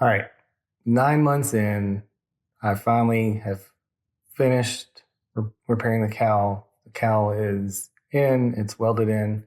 All right, 9 months in, I finally have finished repairing the cowl. The cowl is in, it's welded in,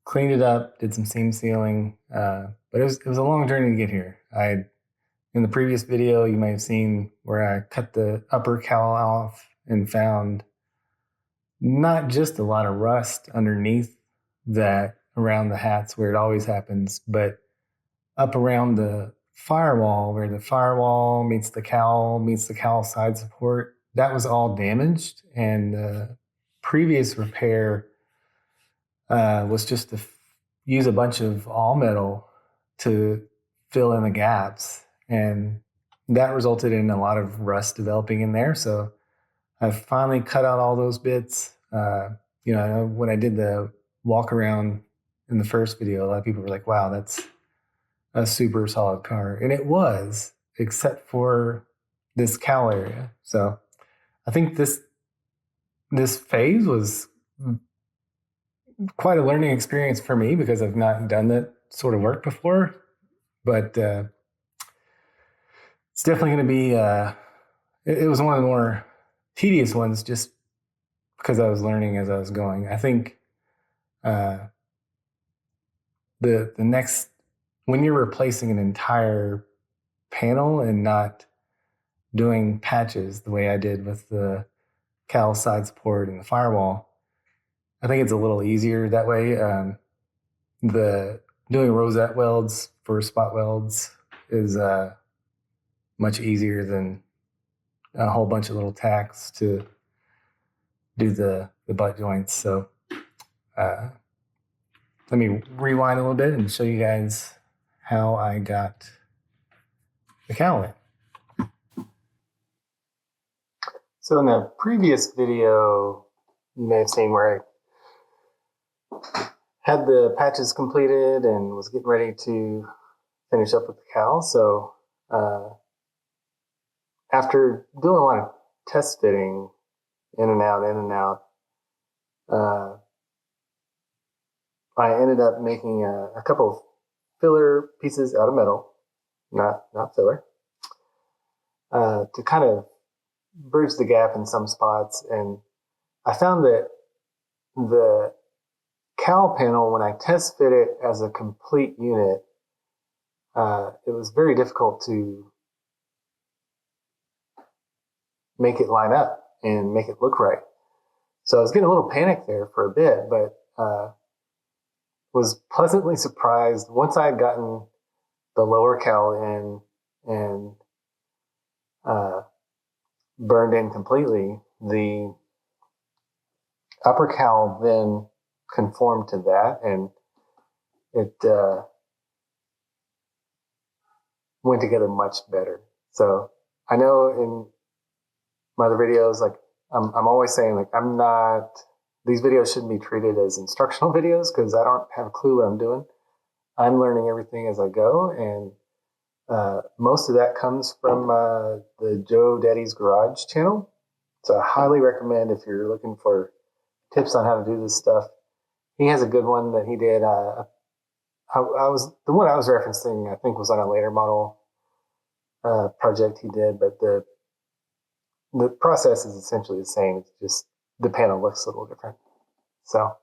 cleaned it up, did some seam sealing, but it was a long journey to get here. In the previous video, you may have seen where I cut the upper cowl off and found not just a lot of rust underneath that around the hats where it always happens, but up around the firewall where the firewall meets the cowl side support. That was all damaged, and the previous repair was just to use a bunch of all metal to fill in the gaps, and that resulted in a lot of rust developing in there. So I finally cut out all those bits. When I did the walk around in the first video, a lot of people were like, "Wow, that's a super solid car," and it was, except for this cowl area. So I think this phase was quite a learning experience for me because I've not done that sort of work before. But it's definitely going to be. It was one of the more tedious ones, just because I was learning as I was going. I think the next, when you're replacing an entire panel and not doing patches the way I did with the cowl side support and the firewall, I think it's a little easier that way. The doing rosette welds for spot welds is much easier than a whole bunch of little tacks to do the butt joints. So let me rewind a little bit and show you guys how I got the cowl in. So in the previous video, you may have seen where I had the patches completed and was getting ready to finish up with the cowl. So after doing a lot of test fitting, in and out, I ended up making a couple of filler pieces out of metal, not filler, to kind of bridge the gap in some spots. And I found that the cowl panel, when I test fit it as a complete unit, it was very difficult to make it line up and make it look right. So I was getting a little panicked there for a bit, but was pleasantly surprised once I had gotten the lower cowl in and burned in completely. The upper cowl then conformed to that, and it went together much better. So I know in my other videos, like I'm always saying, like, these videos shouldn't be treated as instructional videos because I don't have a clue what I'm doing. I'm learning everything as I go, and most of that comes from the Joe Daddy's Garage channel. So I highly recommend if you're looking for tips on how to do this stuff. He has a good one that he did. The one I was referencing, I think, was on a later model project he did, but the process is essentially the same. It's just the panel looks a little different. So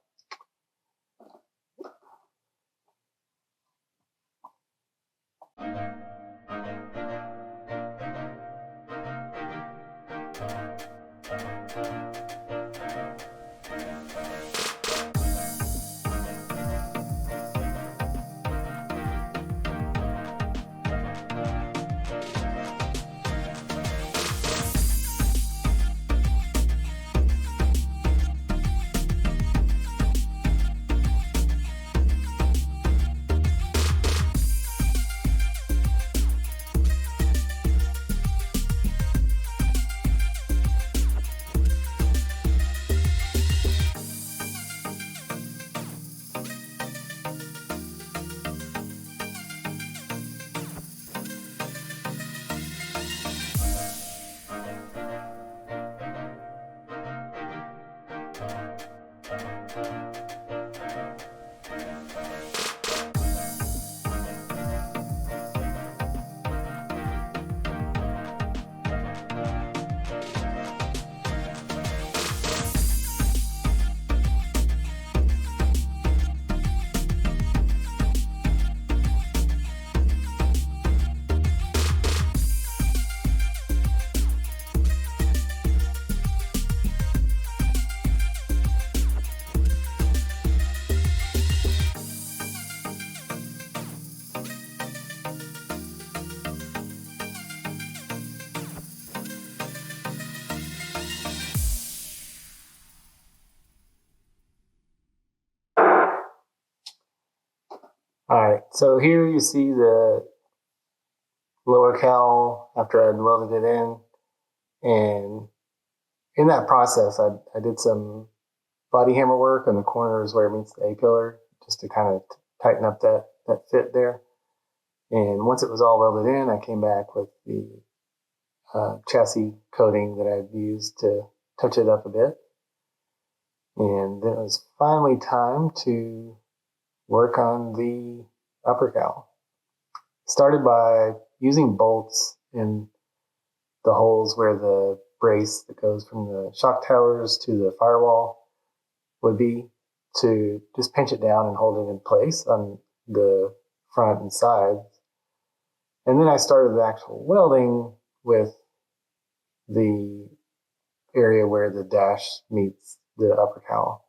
All right, so here you see the lower cowl after I'd welded it in. And in that process, I did some body hammer work on the corners where it meets the A-pillar just to kind of tighten up that fit there. And once it was all welded in, I came back with the chassis coating that I'd used to touch it up a bit. And then it was finally time to work on the upper cowl. Started by using bolts in the holes where the brace that goes from the shock towers to the firewall would be, to just pinch it down and hold it in place on the front and sides. And then I started the actual welding with the area where the dash meets the upper cowl.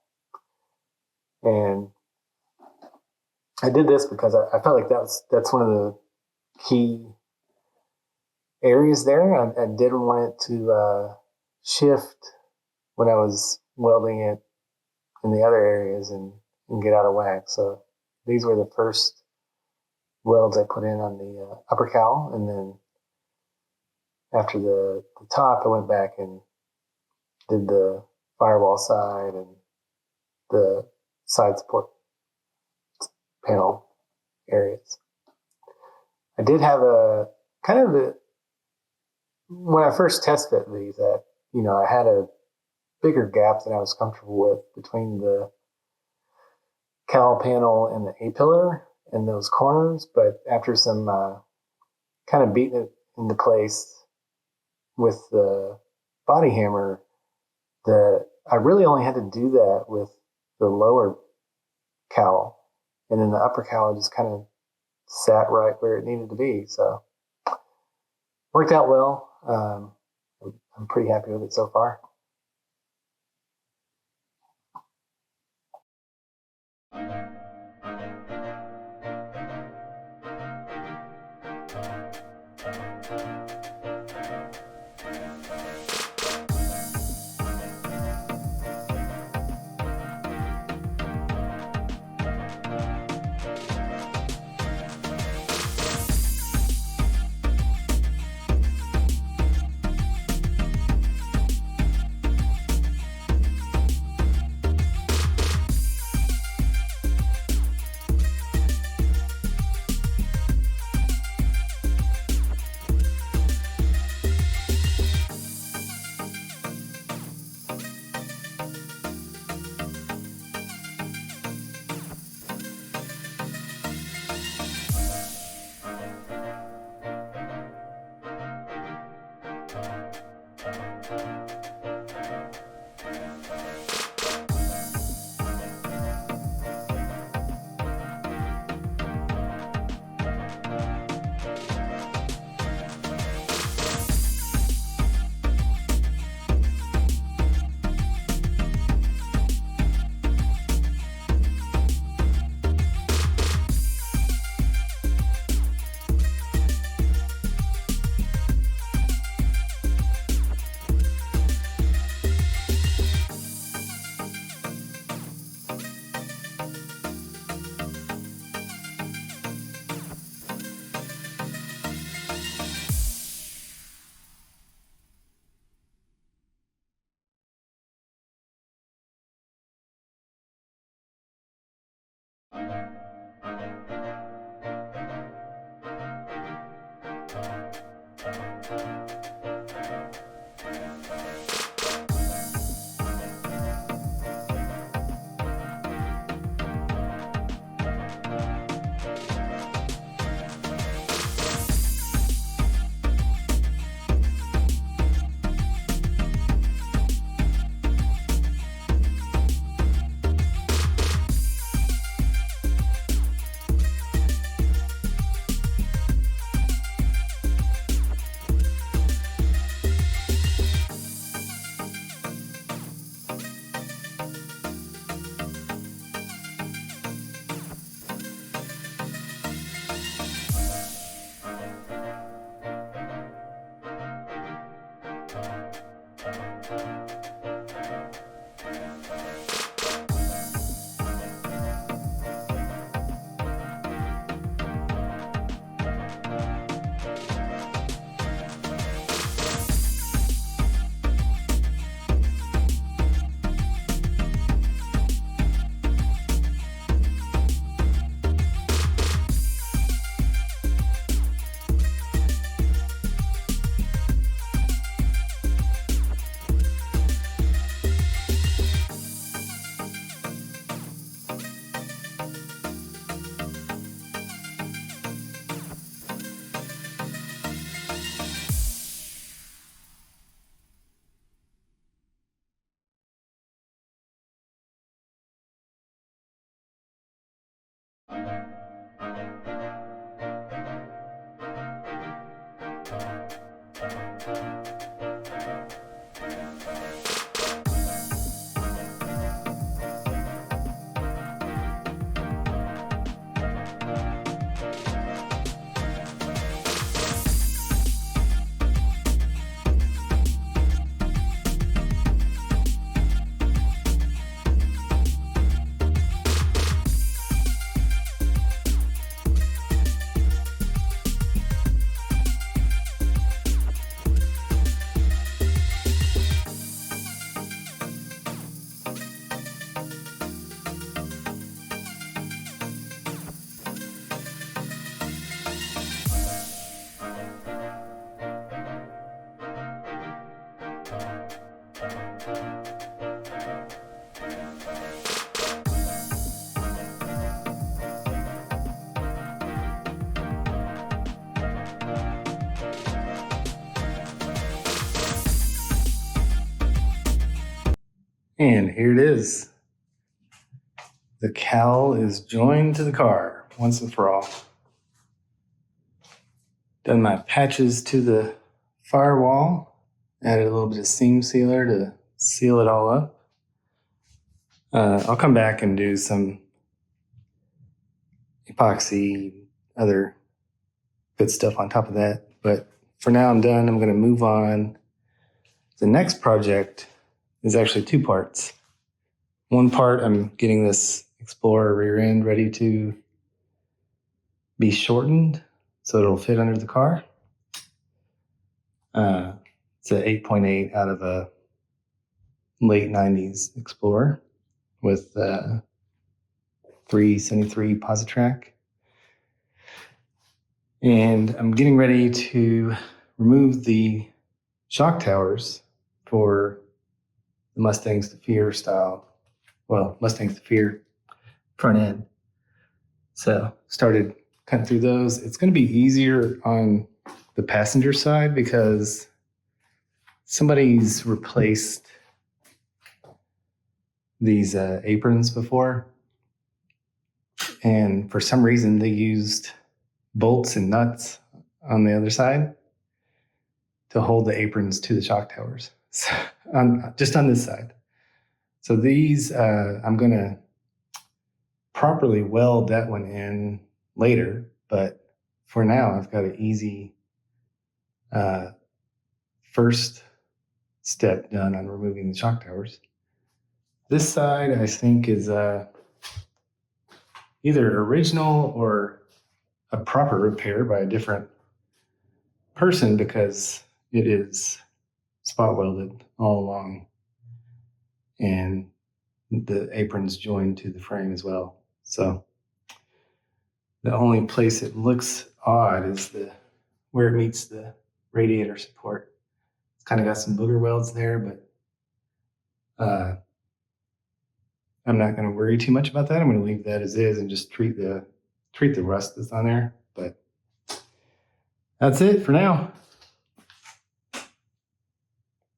And I did this because I felt like that's one of the key areas there. I didn't want it to shift when I was welding it in the other areas and get out of whack. So these were the first welds I put in on the upper cowl, and then after the top, I went back and did the firewall side and the side support panel areas. I did have a kind of a, when I first test fit these, I had a bigger gap than I was comfortable with between the cowl panel and the A-pillar and those corners. But after some kind of beating it into place with the body hammer, I really only had to do that with the lower cowl, and then the upper cowl just kind of sat right where it needed to be. So worked out well. I'm pretty happy with it so far. And here it is. The cowl is joined to the car once and for all. Done my patches to the firewall. Added a little bit of seam sealer to seal it all up. I'll come back and do some epoxy, other good stuff on top of that. But for now, I'm done. I'm going to move on. The next project is actually two parts. One part, I'm getting this Explorer rear end ready to be shortened so it'll fit under the car. It's an 8.8 out of a late 90s Explorer with 373 Positrack. And I'm getting ready to remove the shock towers for the Mustang Steer style, Mustang Steer front end. So started cutting through those. It's going to be easier on the passenger side because somebody's replaced these aprons before. And for some reason, they used bolts and nuts on the other side to hold the aprons to the shock towers, so, just on this side. So these, I'm going to properly weld that one in later, but for now, I've got an easy first step done on removing the shock towers. This side, I think, is either original or a proper repair by a different person because it is spot welded all along and the apron's joined to the frame as well. So the only place it looks odd is where it meets the radiator support. It's kind of got some booger welds there, but I'm not going to worry too much about that. I'm going to leave that as is and just treat the rust that's on there. But that's it for now.